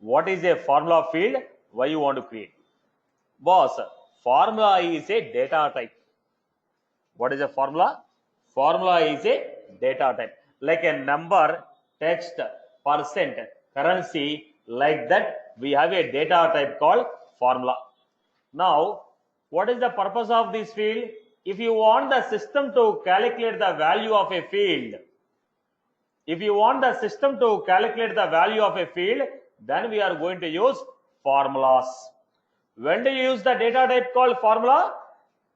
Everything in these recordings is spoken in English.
What is a formula field? Why you want to create? Boss, formula is a data type. What is a formula? Formula is a data type. Like a number, text, percent, currency, like that, we have a data type called formula. Now, what is the purpose of this field? If you want the system to calculate the value of a field, then we are going to use formulas. When do you use the data type called formula?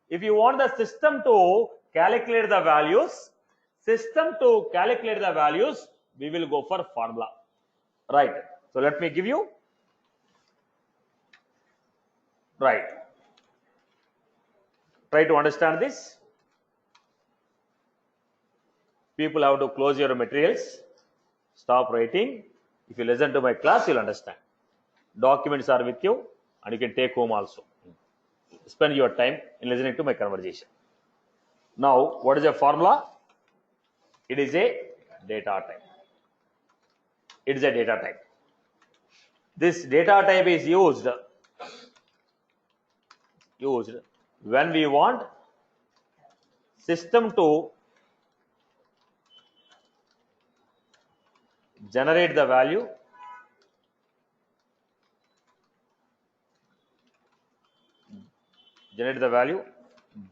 If you want the system to calculate the values, we will go for formula. Right. So let me give you. Right. Try to understand this. People have to close your materials. Stop writing. If you listen to my class, you'll understand. Documents are with you and you can take home also. Spend your time in listening to my conversation. Now, what is a formula? It is a data type. This data type is used when we want system to generate the value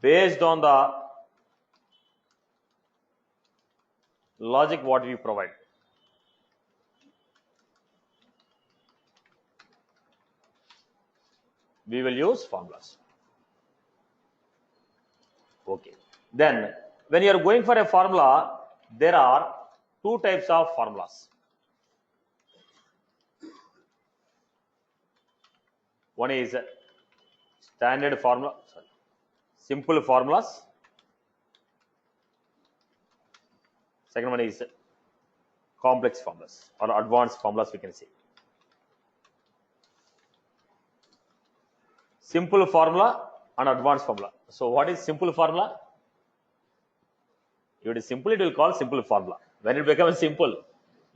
based on the logic what we provide. We will use formulas. Okay. Then, when you are going for a formula, there are two types of formulas. One is standard formula, simple formulas. Second one is complex formulas or advanced formulas, we can say. Simple formula and advanced formula. So what is simple formula? If it is simple, it will call simple formula. When it becomes simple,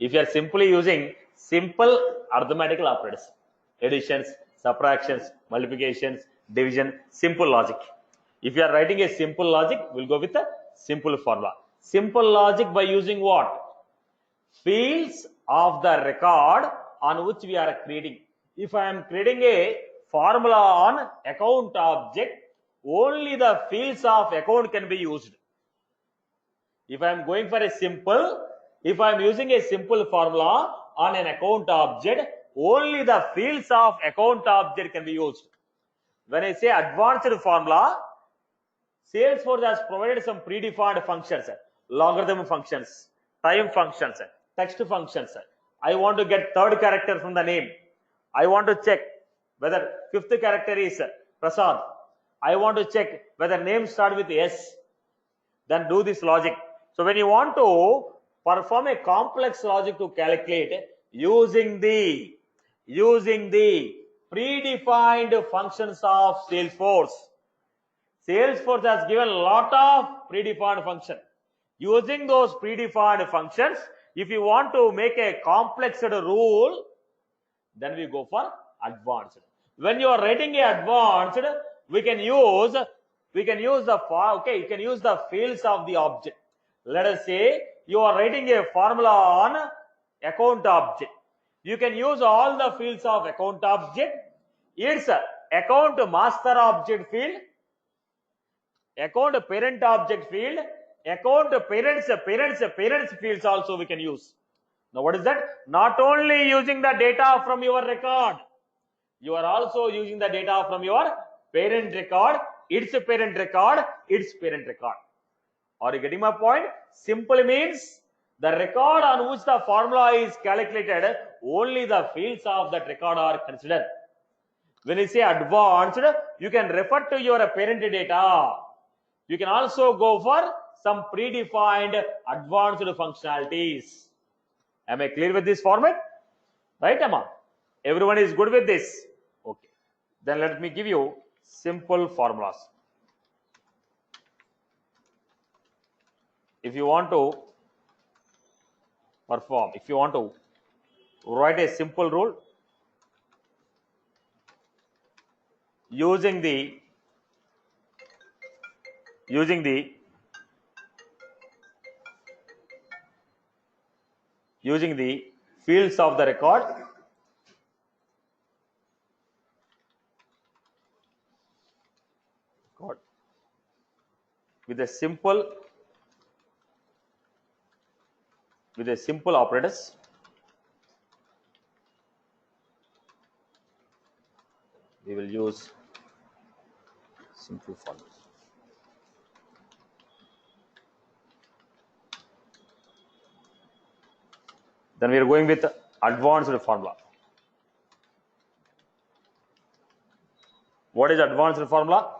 if you are simply using simple arithmetical operators, additions, subtractions, multiplications, division, simple logic. If you are writing a simple logic, we'll go with a simple formula. Simple logic by using what? Fields of the record on which we are creating. If I am creating a formula on account object, only the fields of account can be used. If I am going for a simple, if I am using a simple formula on an account object, only the fields of account object can be used. When I say advanced formula, Salesforce has provided some predefined functions, logarithm functions, time functions, text functions. I want to get third character from the name. I want to check whether fifth character is Prasad. I want to check whether name start with S. Then do this logic. So when you want to perform a complex logic to calculate using the predefined functions of Salesforce. Salesforce has given a lot of predefined functions. Using those predefined functions, if you want to make a complex rule, then we go for advanced. When you are writing a advanced, you can use the fields of the object. Let us say you are writing a formula on account object. You can use all the fields of account object. It's account master object field, account parent object field, account parents fields also we can use. Now what is that? Not only using the data from your record, you are also using the data from your parent record, its parent record, its parent record. Are you getting my point? Simple means the record on which the formula is calculated, only the fields of that record are considered. When you say advanced, you can refer to your parent data. You can also go for some predefined advanced functionalities. Am I clear with this format? Right, Amma? Everyone is good with this? Okay. Then let me give you simple formulas. If you want to perform, if you want to write a simple rule, using the fields of the record with a simple operators. We will use simple formula. Then we are going with advanced formula. What is advanced formula?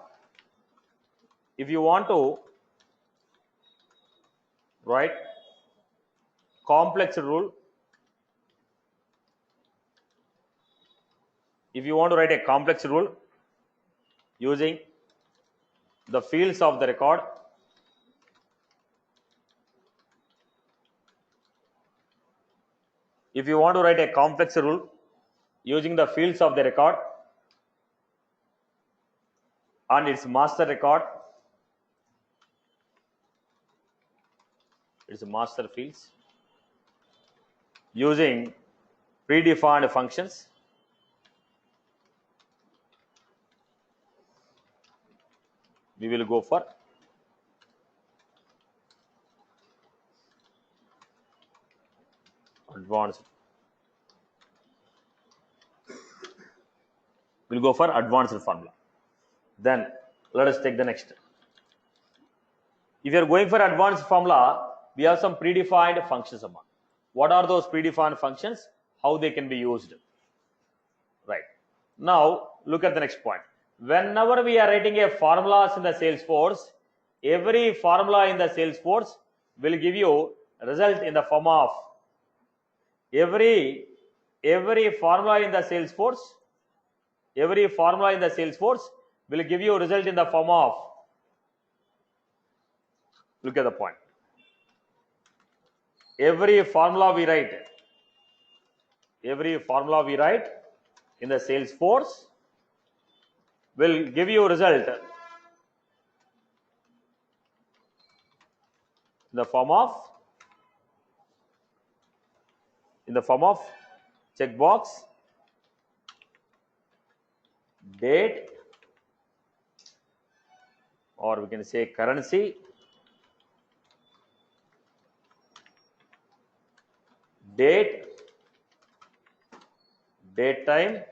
If you want to write complex rule, using the fields of the record, and its master record, its master fields, using predefined functions, we will go for advanced. We'll go for advanced formula. Then let us take the next. If you are going for advanced formula, we have some predefined functions. What are those predefined functions? How they can be used? Right. Now look at the next point. Whenever we are writing a formulas in the Salesforce, every formula in the Salesforce will give you a result in the form of every formula in the Salesforce. Every formula in the Salesforce will give you a result in the form of, look at the point. Every formula we write in the Salesforce will give you a result in the form of checkbox, date, or we can say currency, date time,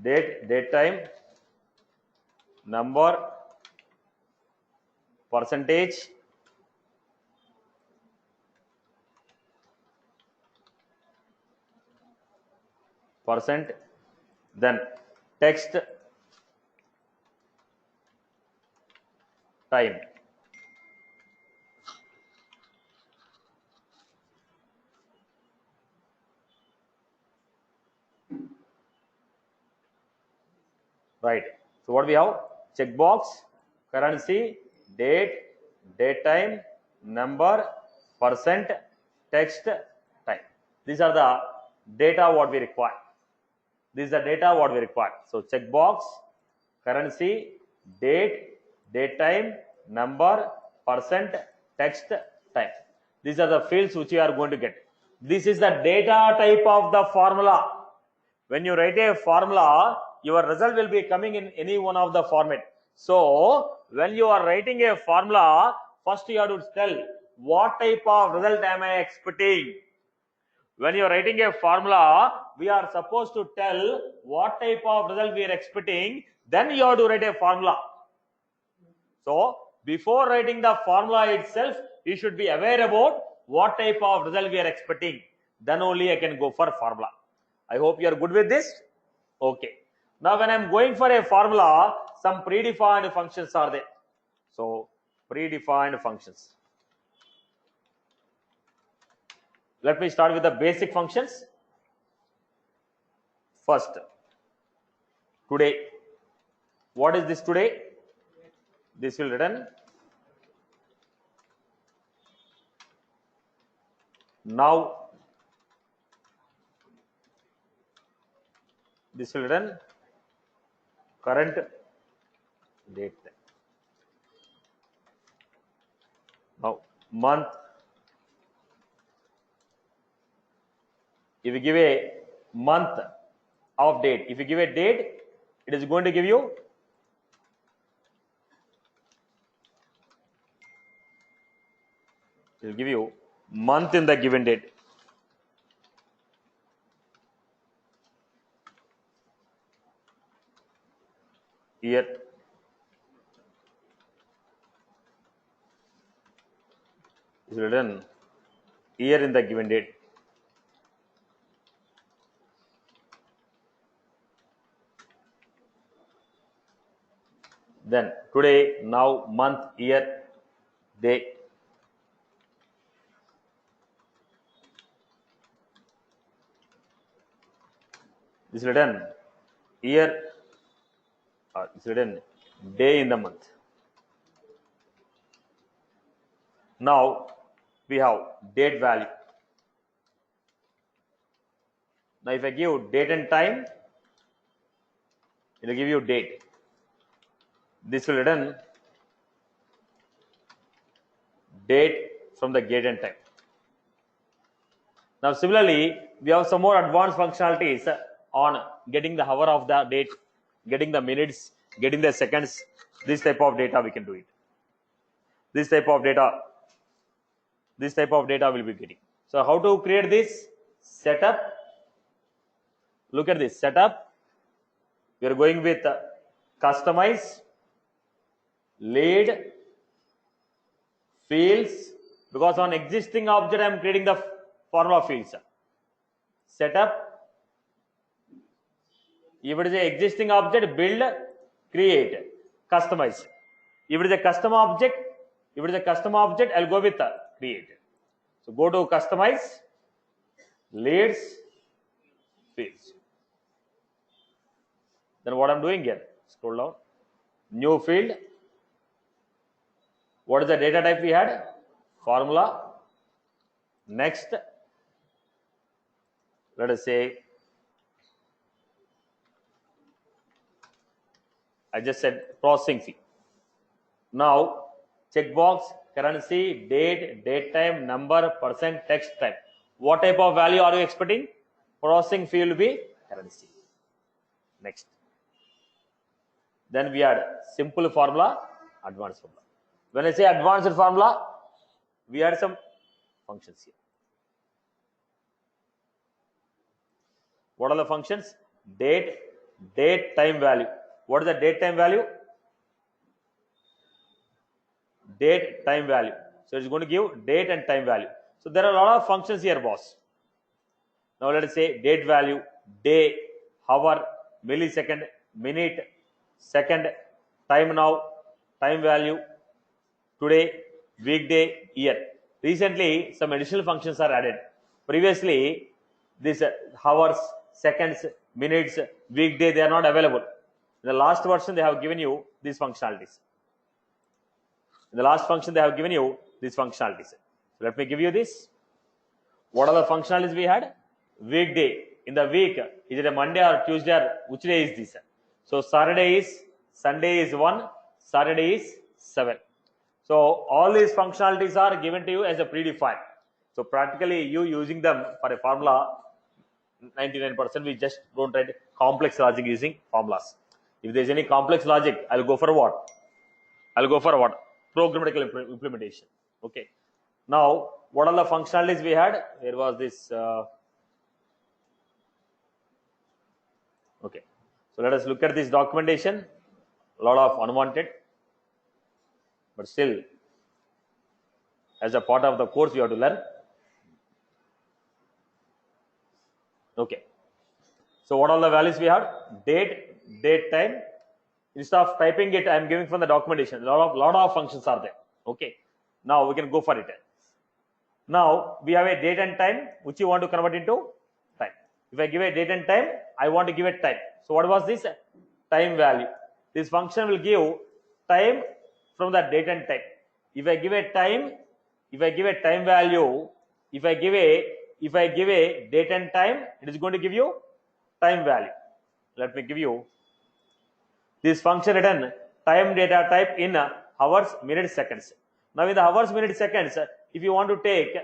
date time, number, percentage, then text time. Right. So what we have? Checkbox, currency, date time, number, percent, text time. These are the data what we require. So checkbox, currency, date time, number, percent, text time. These are the fields which you are going to get. This is the data type of the formula. When you write a formula, your result will be coming in any one of the format. So when you are writing a formula, first you have to tell what type of result am I expecting. When you are writing a formula, we are supposed to tell what type of result we are expecting. Then you have to write a formula. So before writing the formula itself, you should be aware about what type of result we are expecting. Then only I can go for formula. I hope you are good with this. Okay. Now when I am going for a formula, some predefined functions are there. So predefined functions. Let me start with the basic functions. First, today. What is this today? This will return Now this will run current date. Now month, if you give a month of date, if you give a date, it is going to give you month in the given date. Year, is written year in the given date. Then today, now, month, year, day. This is written year, it's written day in the month. Now we have date value. Now if I give date and time, it will give you date. This will return date from the date and time. Now similarly, we have some more advanced functionalities on getting the hour of the date, getting the minutes, getting the seconds. This type of data we can do it. This type of data will be getting. So how to create this setup? Look at this setup. We are going with customize, lead, fields, because on existing object I am creating the formula fields. Setup. If it is an existing object, build, create, customize. If it is a custom object, I'll go with create. So go to customize, leads, fields. Then what I'm doing here? Scroll down. New field. What is the data type we had? Formula. Next. Let us say, I just said processing fee. Now checkbox, currency, date time, number, percent, text type. What type of value are you expecting? Processing fee will be currency. Next. Then we add simple formula, advanced formula. When I say advanced formula, we add some functions here. What are the functions? Date, time value. What is the date time value? Date, time value. So it's going to give date and time value. So there are a lot of functions here, boss. Now let us say date value, day, hour, millisecond, minute, second, time now, time value, today, weekday, year. Recently, some additional functions are added. Previously, these hours, seconds, minutes, weekday, they are not available. In the last version, they have given you these functionalities. In the last function, they have given you these functionalities. So let me give you this. What are the functionalities we had? Weekday. In the week, is it a Monday or Tuesday or which day is this? So Saturday is, Sunday is 1, Saturday is 7. So all these functionalities are given to you as a predefined. So practically you using them for a formula, 99% we just don't write complex logic using formulas. If there is any complex logic, I'll go for what? Programmatical implementation. Okay. Now, what are the functionalities we had? There was this. Okay. So let us look at this documentation. A lot of unwanted, but still, as a part of the course, you have to learn. Okay. So what are the values we have? Date, time. Instead of typing it, I am giving from the documentation. Lot of functions are there. Okay. Now we can go for it. Now we have a date and time which you want to convert into time. If I give a date and time, I want to give a time. So what was this? Time value. This function will give time from the date and time. If I give a time value, If I give a date and time, it is going to give you time value. Let me give you this function written time data type in hours, minutes, seconds. Now in the hours, minutes, seconds, if you want to take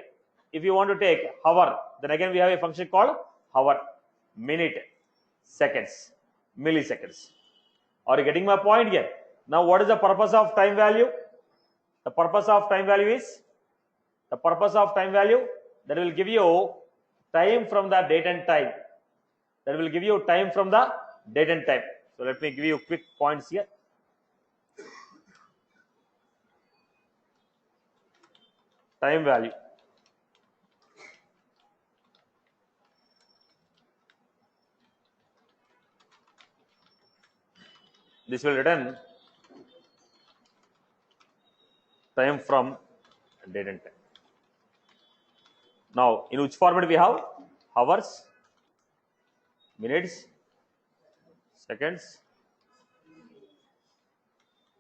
hour, then again we have a function called hour, minute, seconds, milliseconds. Are you getting my point here? Now what is the purpose of time value? The purpose of time value that will give you time from the date and time. That will give you time from the date and time. So let me give you quick points here. Time value. This will return time from date and time. Now, in which format we have? Hours, minutes, seconds.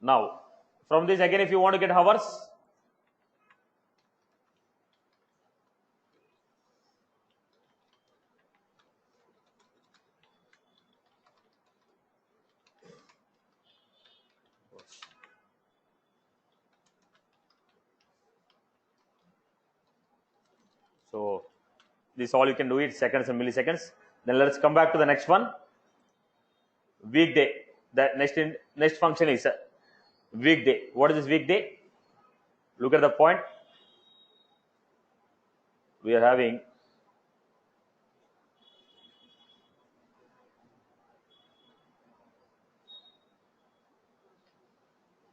Now, from this again, if you want to get hours, so this all you can do it seconds and milliseconds. Then let's come back to the next one. Weekday. That next function is weekday. What is this weekday? Look at the point. We are having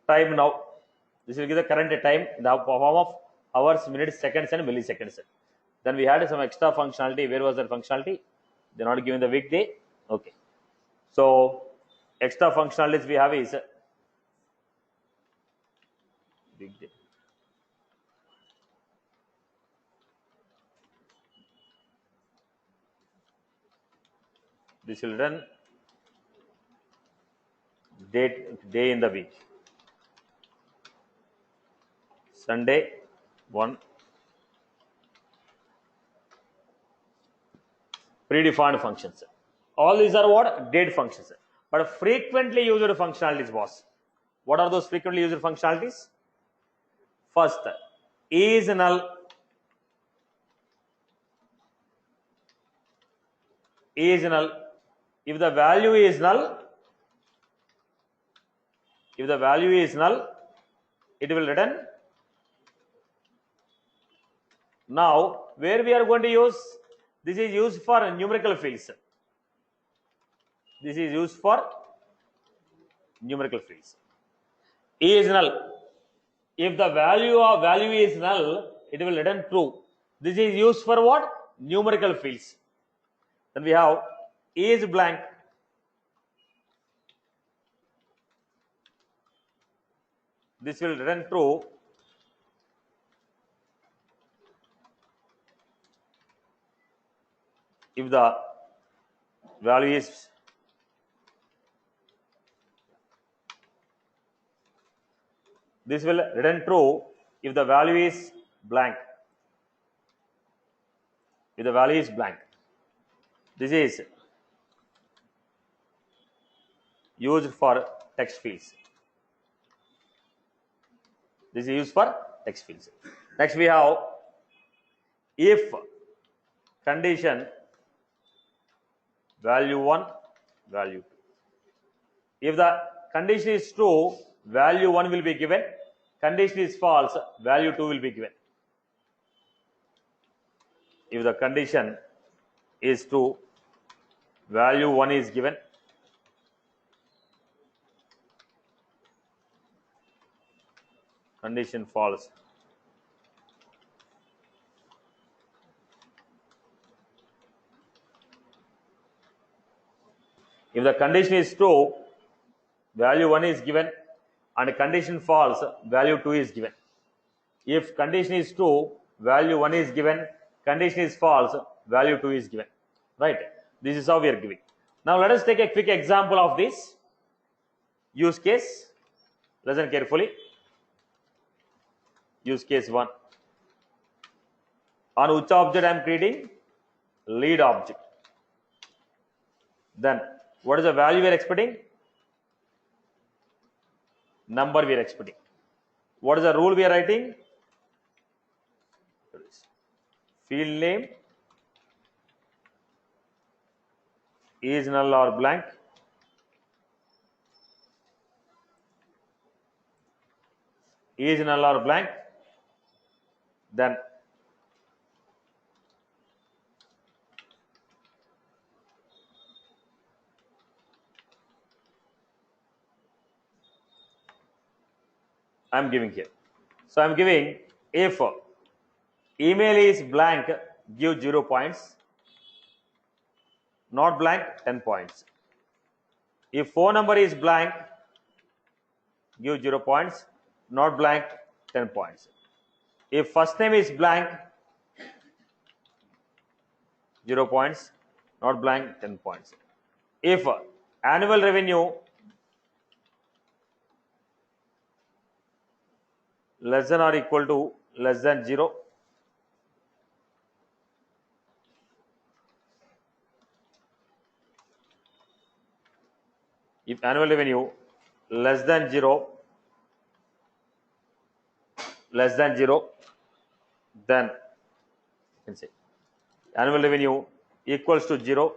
time now. This will give the current time in the form of hours, minutes, seconds, and milliseconds. Then we had some extra functionality. Where was that functionality? They're not giving the weekday. Okay. So extra functionalities we have is weekday. This will run day in the week. Sunday 1. Predefined functions. All these are what? Date functions. But frequently used functionalities was. What are those frequently used functionalities? First, is null. Is null. If the value is null, it will return. Now, where we are going to use? This is used for numerical fields. This is used for numerical fields. Is null. If the value is null, it will return true. This is used for what? Numerical fields. Then we have is blank. This will return true. If the value is this will return true if the value is blank. If the value is blank. This is used for text fields. This is used for text fields. Next we have if condition value 1, value 2. If the condition is true, value 1 will be given. Condition is false, value 2 will be given. If the condition is true, value 1 is given. Condition false. If the condition is true, value 1 is given, and condition false, value 2 is given. If condition is true, value 1 is given, condition is false, value 2 is given. Right? This is how we are giving. Now let us take a quick example of this use case. Listen carefully. Use case 1. On which object I am creating? Lead object. Then what is the value we are expecting? Number we are expecting. What is the rule we are writing? Field name is null or blank. Is null or blank. Then I am giving here. So I am giving if email is blank, give 0 points. Not blank, 10 points. If phone number is blank, give 0 points. Not blank, 10 points. If first name is blank, 0 points. Not blank, 10 points. If annual revenue less than or equal to less than 0, if annual revenue less than 0, then you can say annual revenue equals to 0,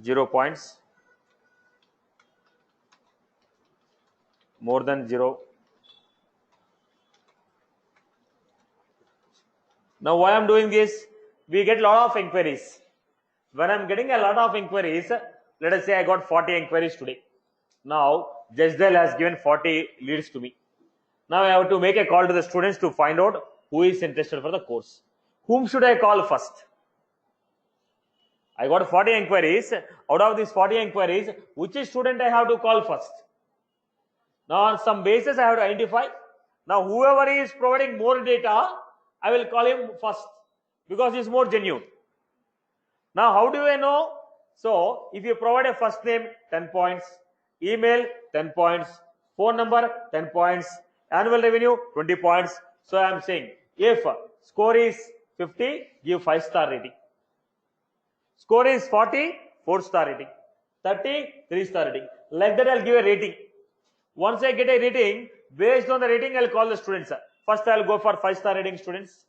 0 points, more than 0. Now why I am doing this? We get a lot of inquiries. When I am getting a lot of inquiries, let us say I got 40 inquiries today. Now Jasdale has given 40 leads to me. Now I have to make a call to the students to find out who is interested for the course. Whom should I call first? I got 40 inquiries. Out of these 40 inquiries, which student I have to call first? Now on some basis I have to identify. Now whoever is providing more data, I will call him first because he is more genuine. Now how do I know? So if you provide a first name, 10 points, email 10 points, phone number 10 points, annual revenue 20 points. So I am saying if score is 50, give 5-star rating. Score is 40, 4-star rating. 30, 3-star rating. Like that I'll give a rating. Once I get a rating, based on the rating I'll call the students. First I'll go for 5-star rating students.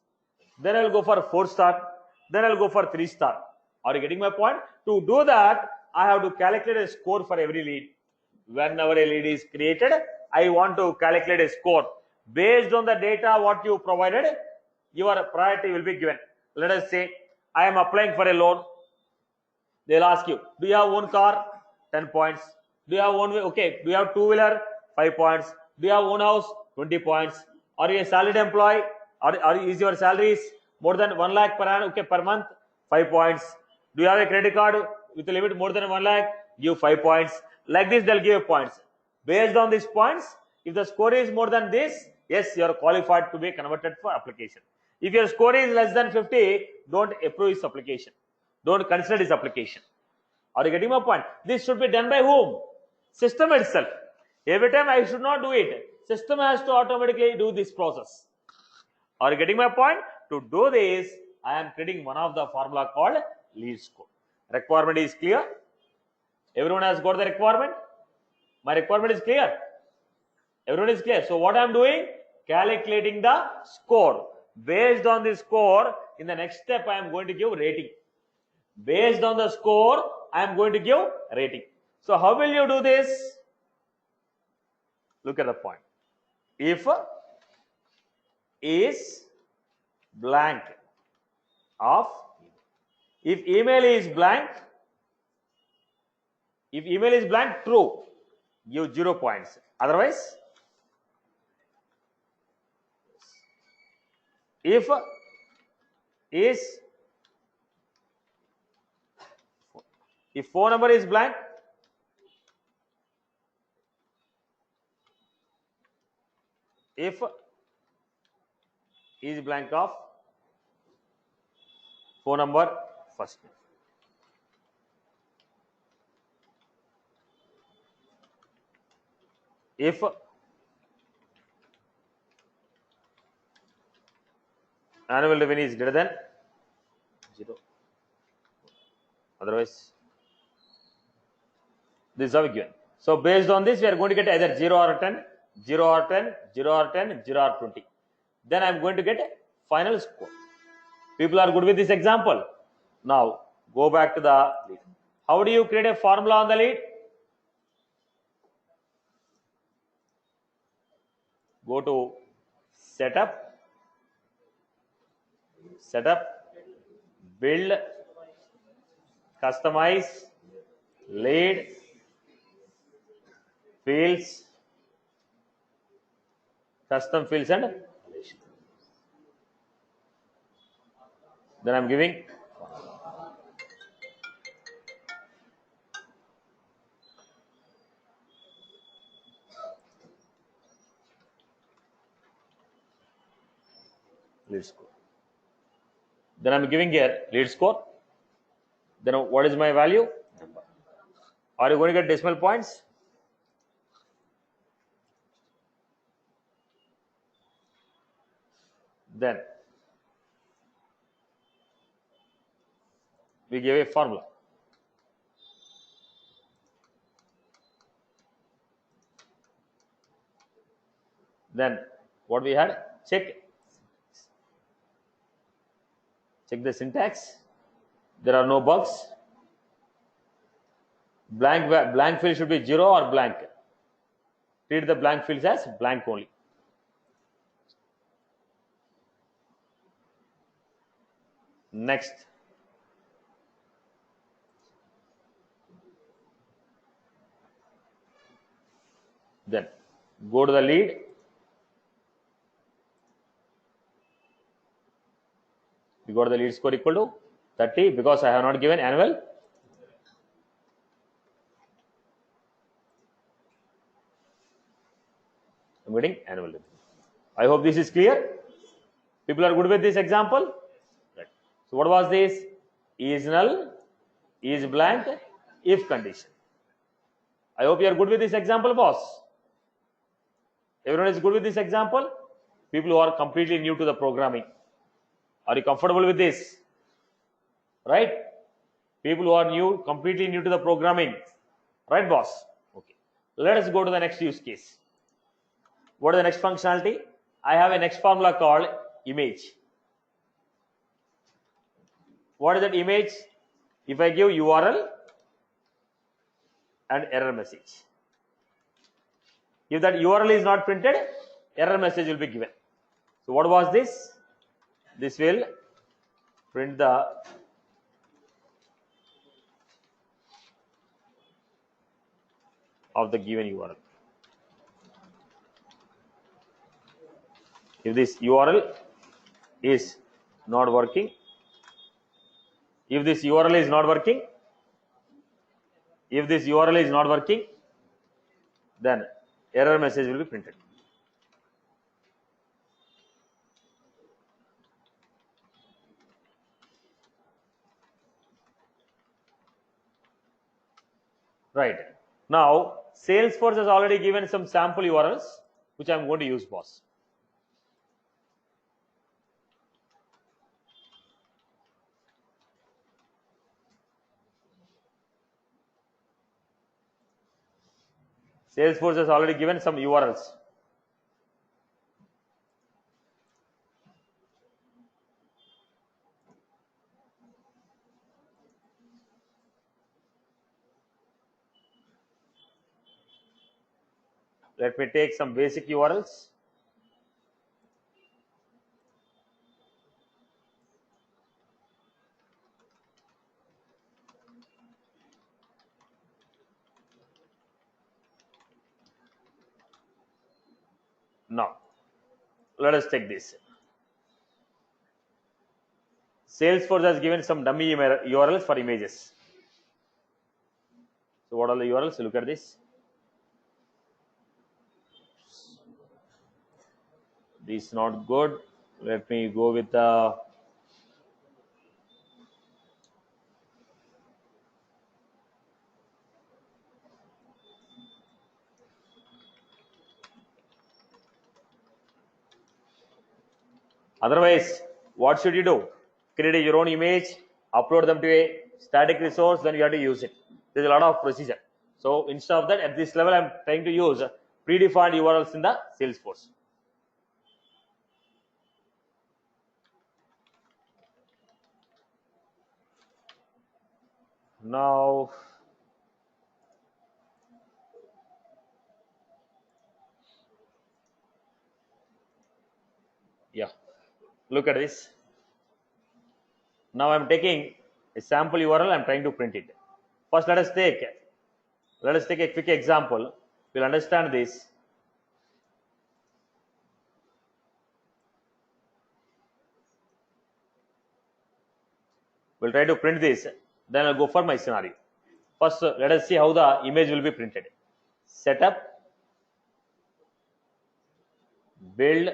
Then I'll go for 4-star. Then I'll go for 3-star. Are you getting my point? To do that, I have to calculate a score for every lead. Whenever a lead is created, I want to calculate a score. Based on the data what you provided, your priority will be given. Let us say I am applying for a loan. They'll ask you, do you have one car? 10 points. Do you have one way? Okay. Do you have two-wheeler? 5 points. Do you have one house? 20 points. Are you a salaried employee? Is your salaries more than 1 lakh per annum? Okay, per month? 5 points. Do you have a credit card with a limit more than 1 lakh? Give 5 points. Like this, they'll give points. Based on these points, if the score is more than this, yes, you are qualified to be converted for application. If your score is less than 50, don't approve his application. Don't consider his application. Are you getting my point? This should be done by whom? System itself. Every time I should not do it. System has to automatically do this process. Are you getting my point? To do this, I am creating one of the formula called lead score. Requirement is clear? Everyone has got the requirement? My requirement is clear? Everyone is clear? So what I am doing? Calculating the score. Based on the score, in the next step I am going to give rating. Based on the score, I am going to give rating. So how will you do this? Look at the point. If is blank of, if email is blank, true, give 0 points. Otherwise, if phone number is blank, if is blank of phone number first name. If Annual revenue is greater than 0. Otherwise, this is how we given. So based on this, we are going to get either 0 or 10, 0 or 10, 0 or 10, 0 or 20. Then I am going to get a final score. People are good with this example. Now go back to the lead. How do you create a formula on the lead? Go to setup, build, customize, lead, fields, custom fields and then I'm giving lead score. Then I'm giving here lead score. Then what is my value? Number. Are you going to get decimal points? Then we give a formula. Then what we had? Check the syntax. There are no bugs. Blank field should be 0 or blank. Treat the blank fields as blank only. Next. Then go to the lead. We got the lead score equal to 30 because I have not given annual. I'm getting annual. I hope this is clear. People are good with this example. Right. So what was this? Is null, is blank, if condition. I hope you are good with this example, boss. Everyone is good with this example? People who are completely new to the programming. Are you comfortable with this? Right? People who are completely new to the programming. Right, boss? Okay. Let us go to the next use case. What is the next functionality? I have a next formula called image. What is that image? If I give URL and error message. If that URL is not printed, error message will be given. So what was this? This will print the of the given URL. If this URL is not working, if this URL is not working, then error message will be printed. Right. Now, Salesforce has already given some sample URLs, which I am going to use, boss. Salesforce has already given some URLs. Let me take some basic URLs. Now, let us take this. Salesforce has given some dummy URLs for images. So what are the URLs? Look at this. This is not good. Let me go with the otherwise what should you do? Create your own image, upload them to a static resource, then you have to use it. There's a lot of procedure. So instead of that, at this level, I'm trying to use predefined URLs in the Salesforce. Now, yeah, look at this. Now I'm taking a sample URL, I'm trying to print it. First, let us take a quick example. We'll understand this. We'll try to print this, then I'll go for my scenario. First, let us see how the image will be printed. Setup, build,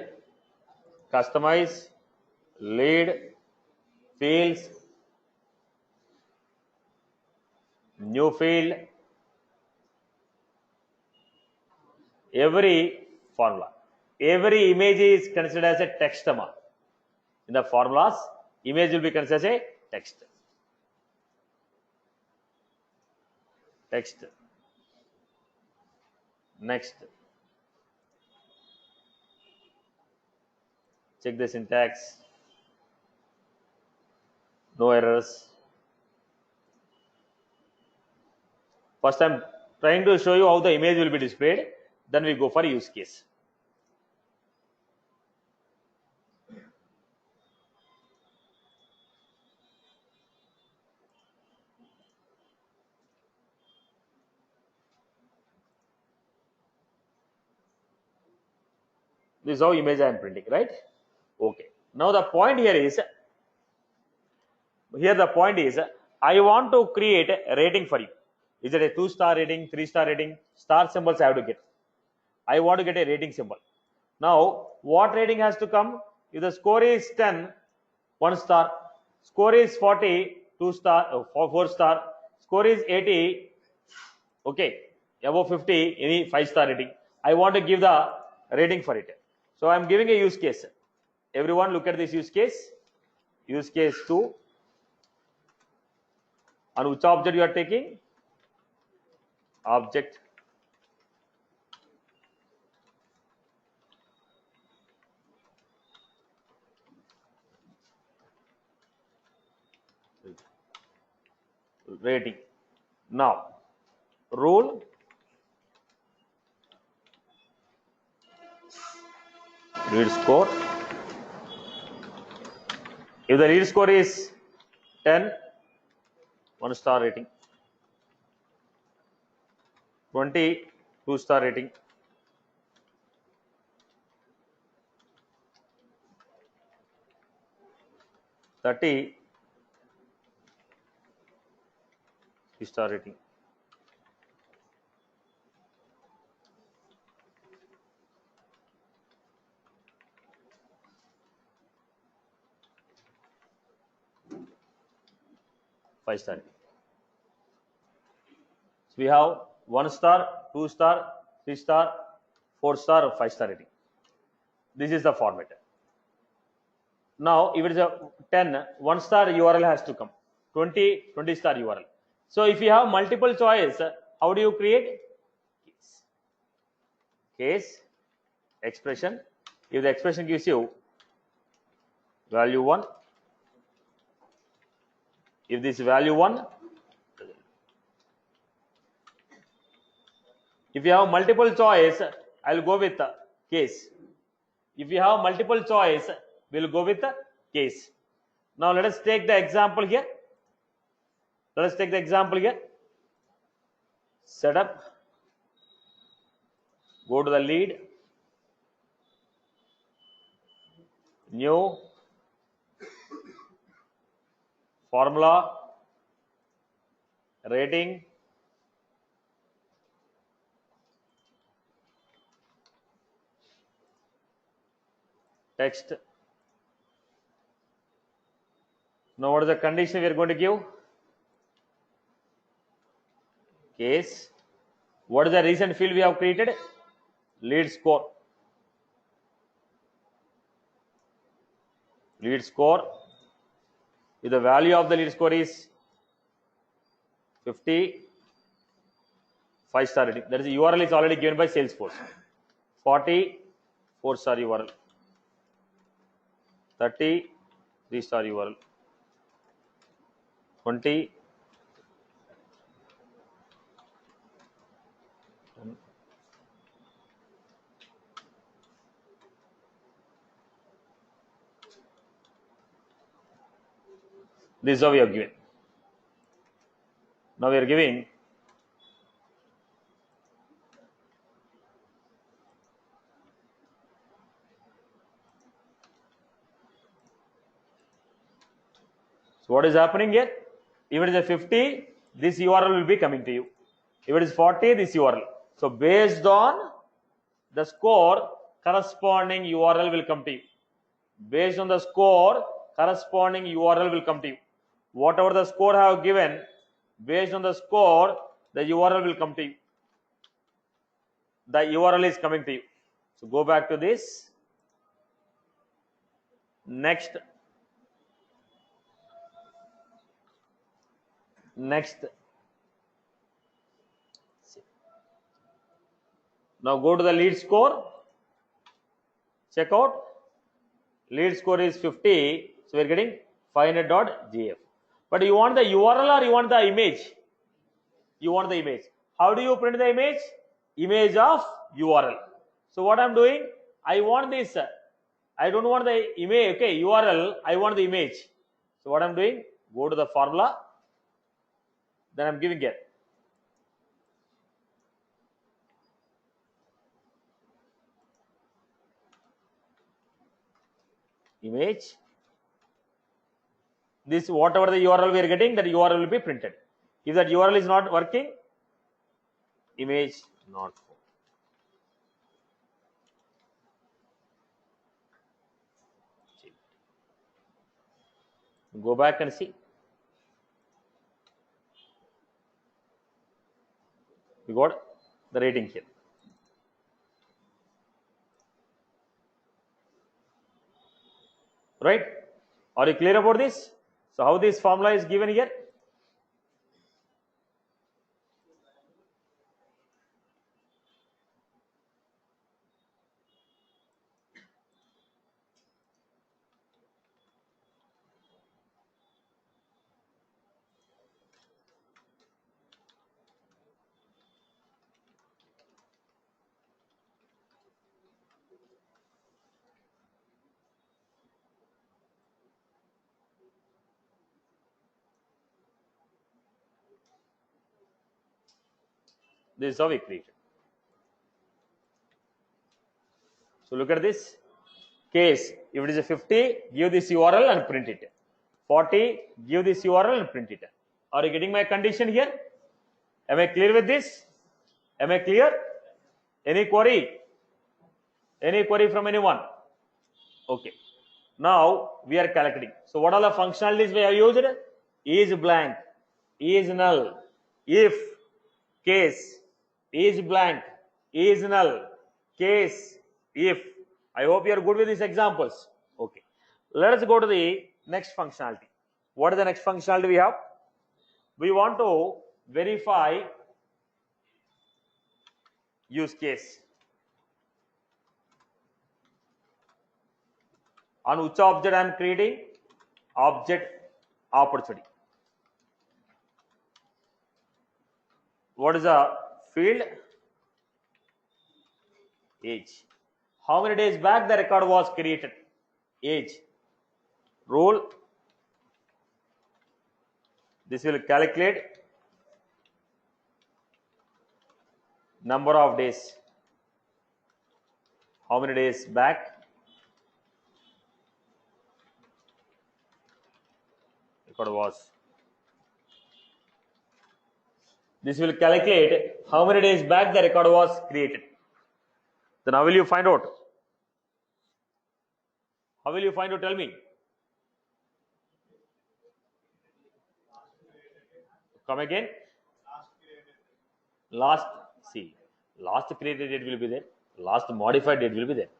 customize, lead, fields, new field, every formula. Every image is considered as a text mark. In the formulas, image will be considered as a text. Text. Next. Check the syntax. No errors. First, I'm trying to show you how the image will be displayed. Then we go for use case. This is how image I am printing, right? Okay. Now the point here is, I want to create a rating for you. Is it a 2-star rating, 3-star rating? Star symbols I have to get. I want to get a rating symbol. Now, what rating has to come? If the score is 10, 1 star. Score is 40, 2 star, 4 star. Score is 80, okay, above 50, any 5-star rating. I want to give the rating for it. So I'm giving a use case. Everyone look at this use case. Use case 2. On which object you are taking? Object. Rating. Now, rule. Lead score. If the lead score is 10, 1-star rating. 20, 2-star rating. 30, 3-star rating. Five-star. So we have 1-star, 2-star, 3-star, 4-star, or 5-star rating. This is the format. Now, if it is a 10, 1-star URL has to come. 20, 20-star URL. So if you have multiple choice, how do you create? Case, expression. If the expression gives you value 1, if this value 1, if you have multiple choice, I'll go with case. If you have multiple choice, we'll go with case. Now let us take the example here. Setup. Go to the lead. New. Formula. Rating. Text. Now what is the condition we are going to give? Case. What is the recent field we have created? Lead score. lead score. If the value of the lead score is 50, 5-star rating. That is, the URL is already given by Salesforce. 40, 4-star URL. 30, 3-star URL. 20, this is how we are given. Now we are giving so what is happening here? If it is a 50, this URL will be coming to you. If it is 40, this URL. So based on the score, corresponding URL will come to you. Based on the score, corresponding URL will come to you. Whatever the score I have given, based on the score, the URL will come to you. The URL is coming to you. So go back to this. Next. Now go to the lead score. Check out. Lead score is 50. So we are getting 500.gf. But you want the URL or you want the image? You want the image. How do you print the image? Image of URL. So what I'm doing? I want this. I don't want the image. Okay, URL. I want the image. So what I'm doing? Go to the formula. Then I'm giving it. Image. This whatever the URL we are getting, that URL will be printed. If that URL is not working, image not found. Go back and see. We got the rating here. Right? Are you clear about this? So how this formula is given here? This is how we create it. So look at this case. If it is a 50, give this URL and print it. 40, give this URL and print it. Are you getting my condition here? Am I clear with this? Am I clear? Any query? Any query from anyone? Okay. Now we are calculating. So what are the functionalities we have used? Is blank, is null, if, case, is blank, is null, case, if. I hope you are good with these examples. Okay. Let us go to the next functionality. What is the next functionality we have? We want to verify use case. On which object I am creating? Object opportunity. What is the field? Age. How many days back the record was created? Age. Rule. This will calculate number of days. How many days back? Record was. This will calculate how many days back the record was created. Then how will you find out? How will you find out? Tell me. Come again. Last created date will be there. Last modified date will be there.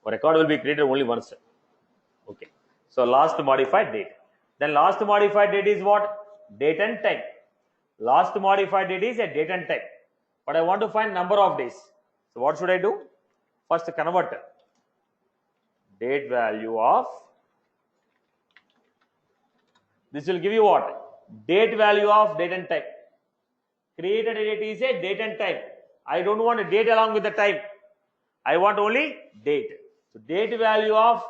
A record will be created only once. Okay. So last modified date. Then last modified date is what? Date and time. Last modified date is a date and time. But I want to find number of days. So what should I do? First convert date value of, this will give you what? Date value of date and time. Created date is a date and time. I don't want a date along with the time. I want only date. So date value of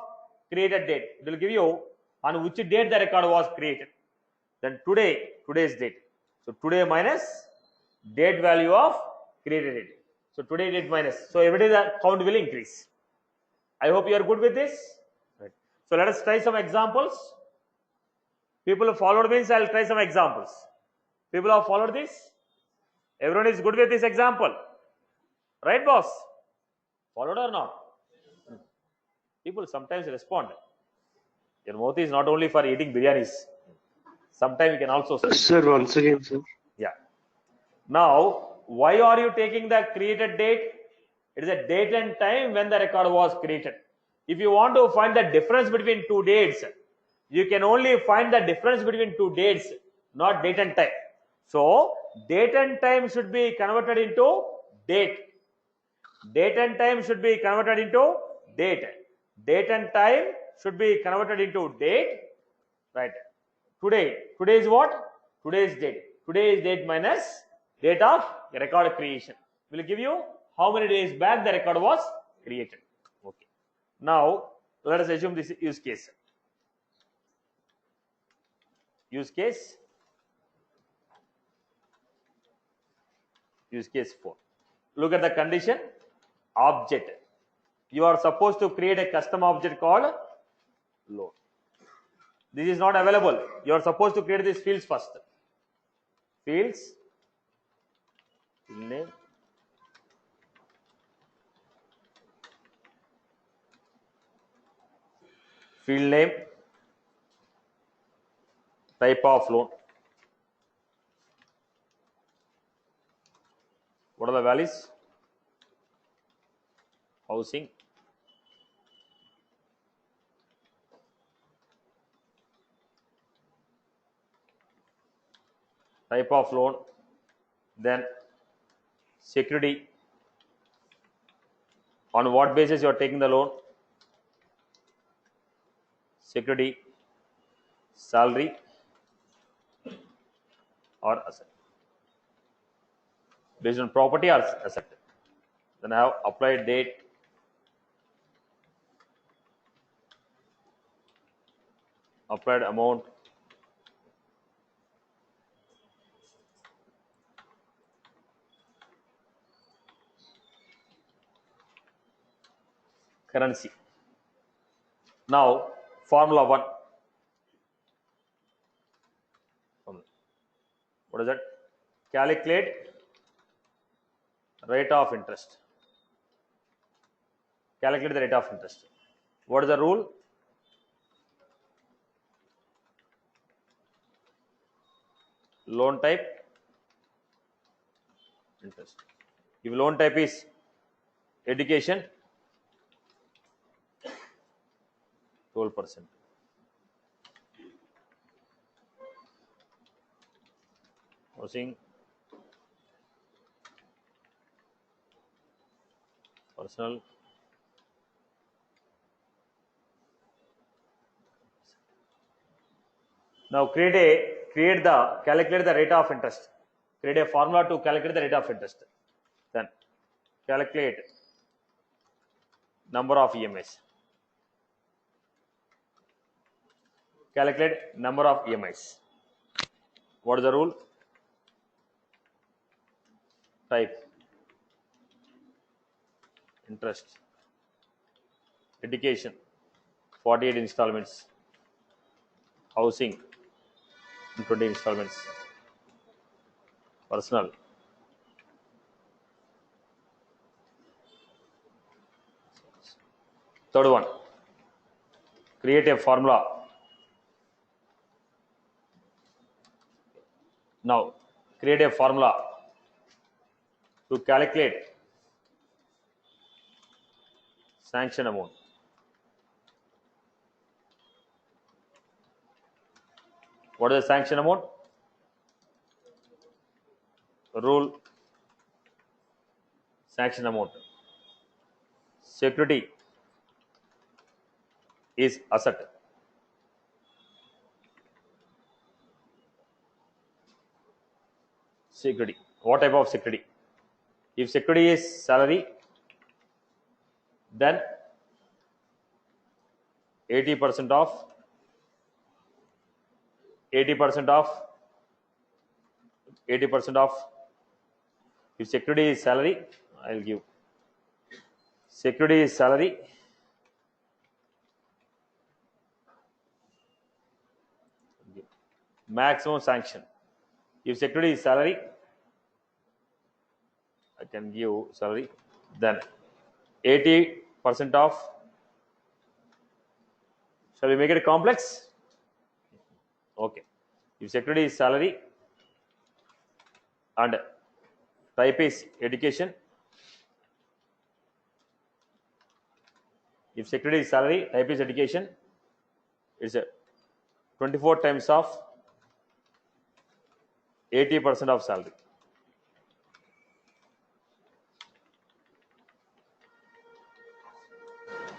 created date. It will give you on which date the record was created. Then today's date. So today minus date value of created date. So today date minus. So every day the count will increase. I hope you are good with this. Right. So let us try some examples. People who followed means I will try some examples. People who have followed this. Everyone is good with this example. Right, boss? Followed or not? People sometimes respond. Your mouth is not only for eating biryanis. Sometimes you can also speak. Sir, once again, sir. Yeah. Now, why are you taking the created date? It is a date and time when the record was created. If you want to find the difference between two dates, you can only find the difference between two dates, not date and time. So, date and time should be converted into date. Date and time should be converted into date. Date and time should be converted into date. Right. Today is what? Today's date. Today's date minus date of record creation will give you how many days back the record was created. Okay. Now let us assume this use case. Use case 4. Look at the condition. Object. You are supposed to create a custom object called load. This is not available. You are supposed to create these fields first. Fields, field name, field name, type of loan. What are the values? Housing, type of loan, then security, on what basis you are taking the loan, security, salary or asset, based on property or asset. Then I have applied date, applied amount, currency. Now formula 1. What is that? Calculate rate of interest. Calculate the rate of interest. What is the rule? Loan type, interest. If loan type is education, 12%. Housing, personal, now calculate the rate of interest. Create a formula to calculate the rate of interest. Then calculate number of EMIs. Calculate number of EMIs. What is the rule? Type, interest, education, 48 installments, housing, 20 installments, personal, third one, create a formula. Now create a formula to calculate sanction amount. What is the sanction amount? Rule sanction amount. Security is asset. Security. What type of security? If security is salary, then 80% of 80% of 80% of, if security is salary, I'll give security is salary, maximum sanction. If security is salary, I can give salary, then 80% of, shall we make it complex? Okay. If security is salary and type is education, if security is salary, type is education, it's a 24 times of 80% of salary.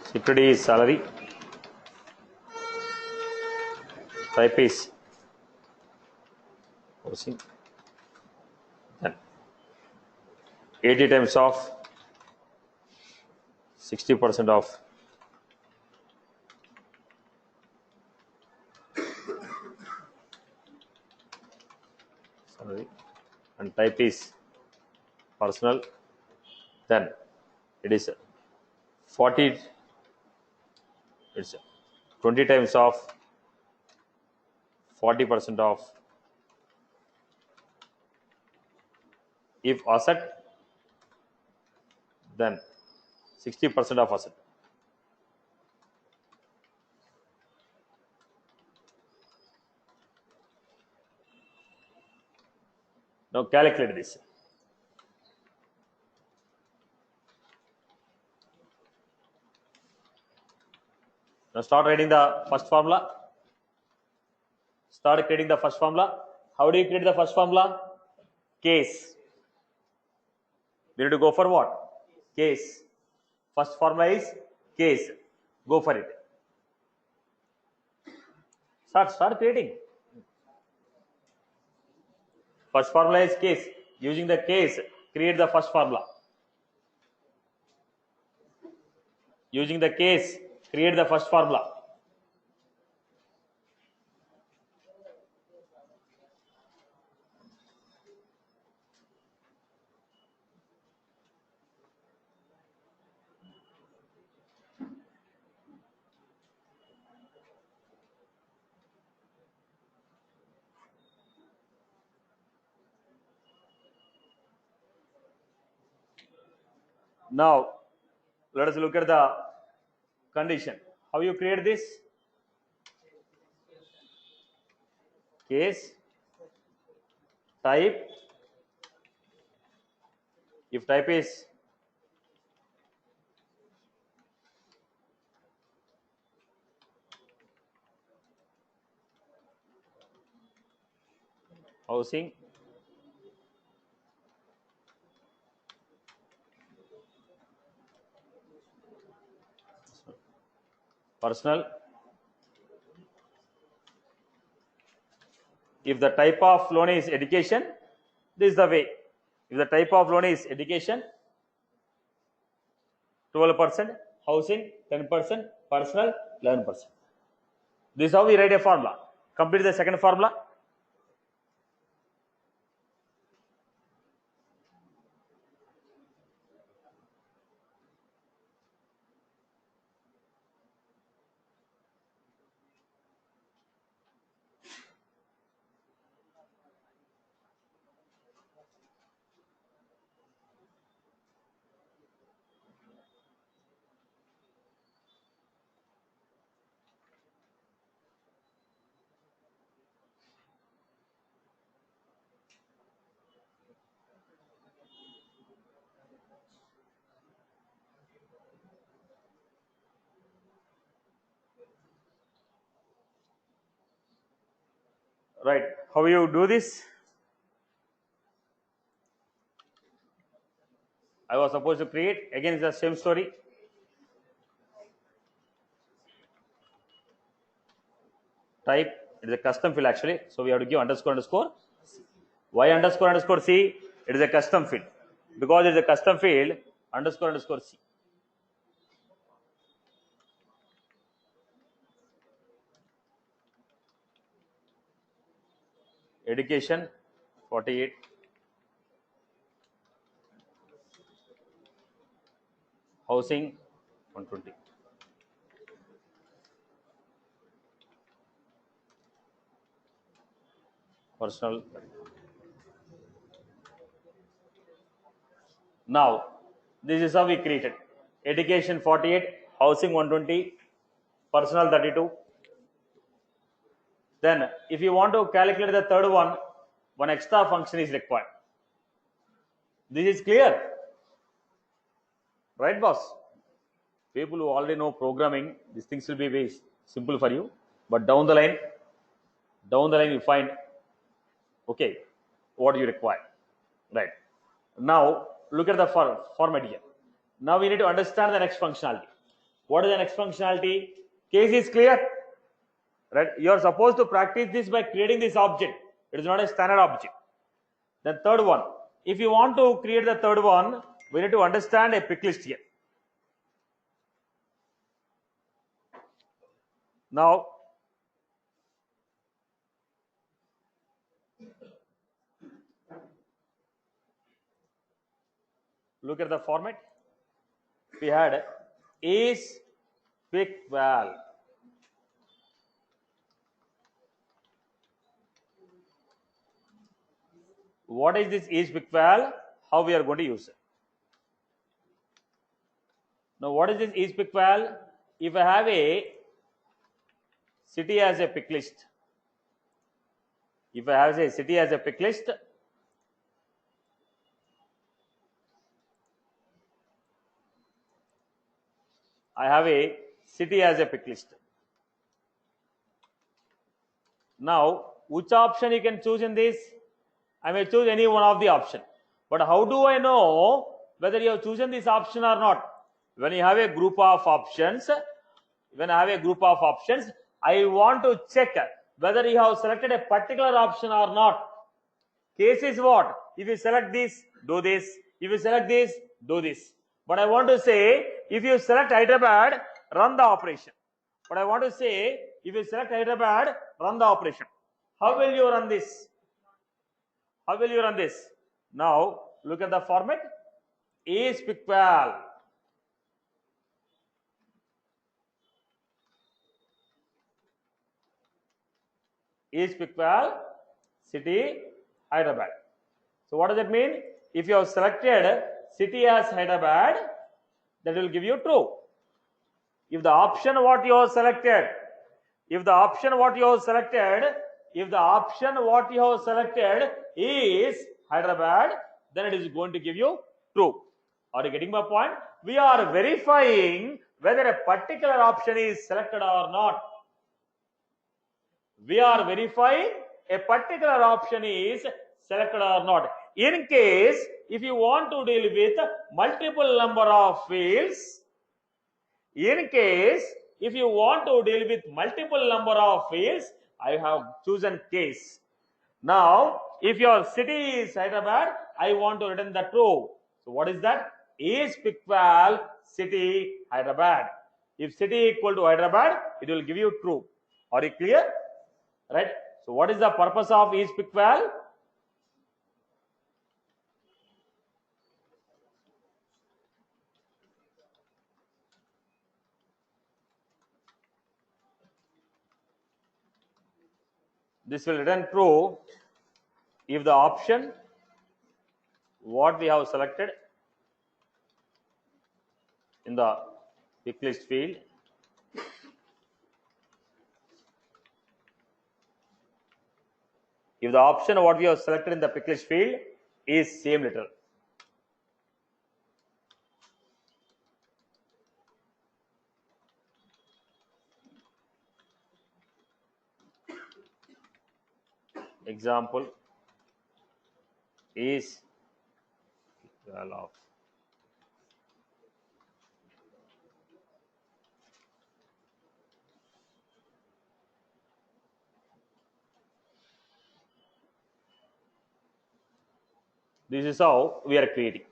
Security is salary, type is housing, then 80 times of 60% of salary, and type is personal, then it is 40, it's 20 times of 40% of, if asset, then 60% of asset. Now calculate this. Now start writing the first formula. Start creating the first formula. How do you create the first formula? Case. We need to go for what? Case. First formula is case. Go for it. Start creating. First formula is case. Using the case, create the first formula. Using the case, create the first formula. Now, let us look at the condition. How you create this? Case, type, if type is housing, personal, if the type of loan is education, this is the way. If the type of loan is education, 12%, housing 10%, personal 11%. This is how we write a formula. Complete the second formula. Right. How you do this? I was supposed to create. Again, it's the same story. Type. It is a custom field actually. So we have to give underscore underscore. Why underscore underscore C? It is a custom field. Because it is a custom field, underscore underscore C. Education 48. Housing 120. Personal. Now, this is how we created. Education 48, housing 120, personal 32. Then, if you want to calculate the third one extra function is required. This is clear, right, boss? People who already know programming, these things will be very simple for you. But down the line, you find, okay, what you require, right? Now, look at the format here. Now we need to understand the next functionality. What is the next functionality? Case is clear, right? You are supposed to practice this by creating this object. It is not a standard object. Then third one, if you want to create the third one, we need to understand a pick list here. Now, look at the format. We had is pick val. What is this is pick val? How we are going to use it? Now, what is this is pick val? If I have a city as a pick list, if I have a city as a pick list, I have a city as a pick list. Now, which option you can choose in this? I may choose any one of the option. But how do I know whether you have chosen this option or not? When you have a group of options, I want to check whether you have selected a particular option or not. Case is what? If you select this, do this. If you select this, do this. But I want to say, if you select Hyderabad, run the operation. But I want to say, if you select Hyderabad, run the operation. How will you run this? How will you run this? Now, look at the format. Is pick val. Is pick val, city, Hyderabad. So what does that mean? If you have selected city as Hyderabad, that will give you true. If the option what you have selected is Hyderabad, then it is going to give you true. Are you getting my point? We are verifying whether a particular option is selected or not. We are verifying a particular option is selected or not. In case, if you want to deal with multiple number of fields, I have chosen case. Now, if your city is Hyderabad, I want to return the true. So what is that? Is pick val city Hyderabad. If city equal to Hyderabad, it will give you true. Are you clear? Right? So what is the purpose of is pick val? This will return true if the option what we have selected in the pick list field if the option what we have selected in the pick list field is same letter. example is equal of this is how we are creating.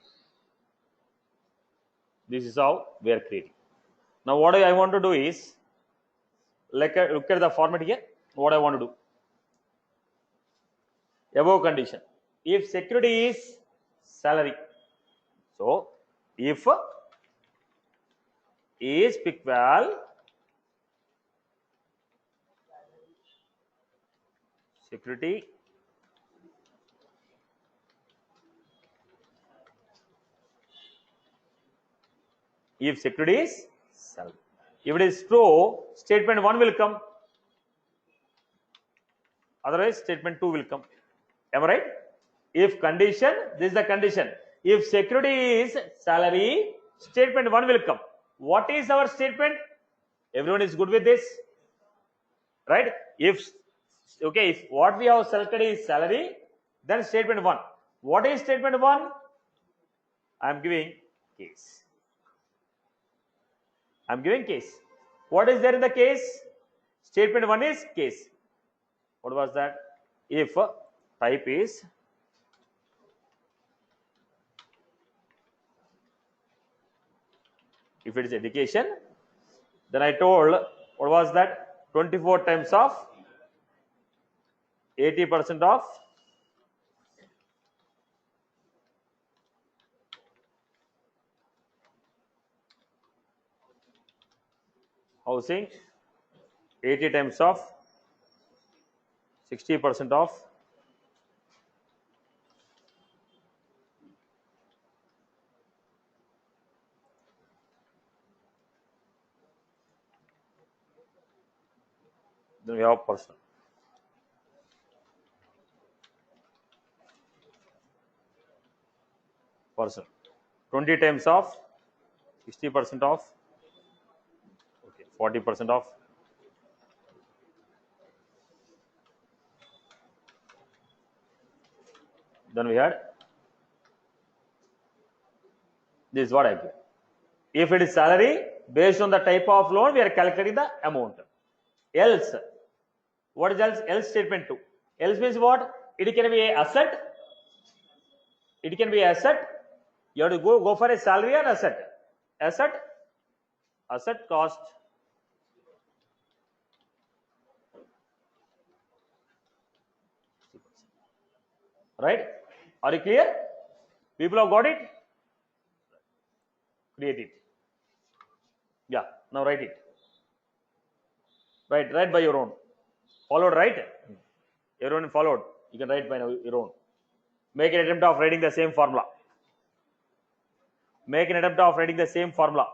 This is how we are creating. Now what I want to do is, like, look at the format here. What I want to do, above condition, if security is salary, so if is equal security if security is salary. If it is true, statement 1 will come, otherwise statement 2 will come. Am I right? If condition, this is the condition, if security is salary, statement 1 will come. What is our statement? Everyone is good with this, right? If okay, if what we have selected is salary, then statement 1. What is statement 1? I am giving case. I am giving case. What is there in the case? Statement 1 is case. What was that? If type is if it is education, then I told, what was that? 24 times of 80% of housing, 80 times of 60% of then we have person. Person. 20 times of 60% of, okay, 40% of, then we had this is what I give. If it is salary, based on the type of loan, we are calculating the amount. Else, what is else? Else statement 2. Else means what? It can be a asset. It can be asset. You have to go for a salary and asset. Asset cost. Right? Are you clear? People have got it? Create it. Yeah, now write it. Write by your own. Followed, right? Everyone followed. You can write by your own. Make an attempt of writing the same formula. Make an attempt of writing the same formula.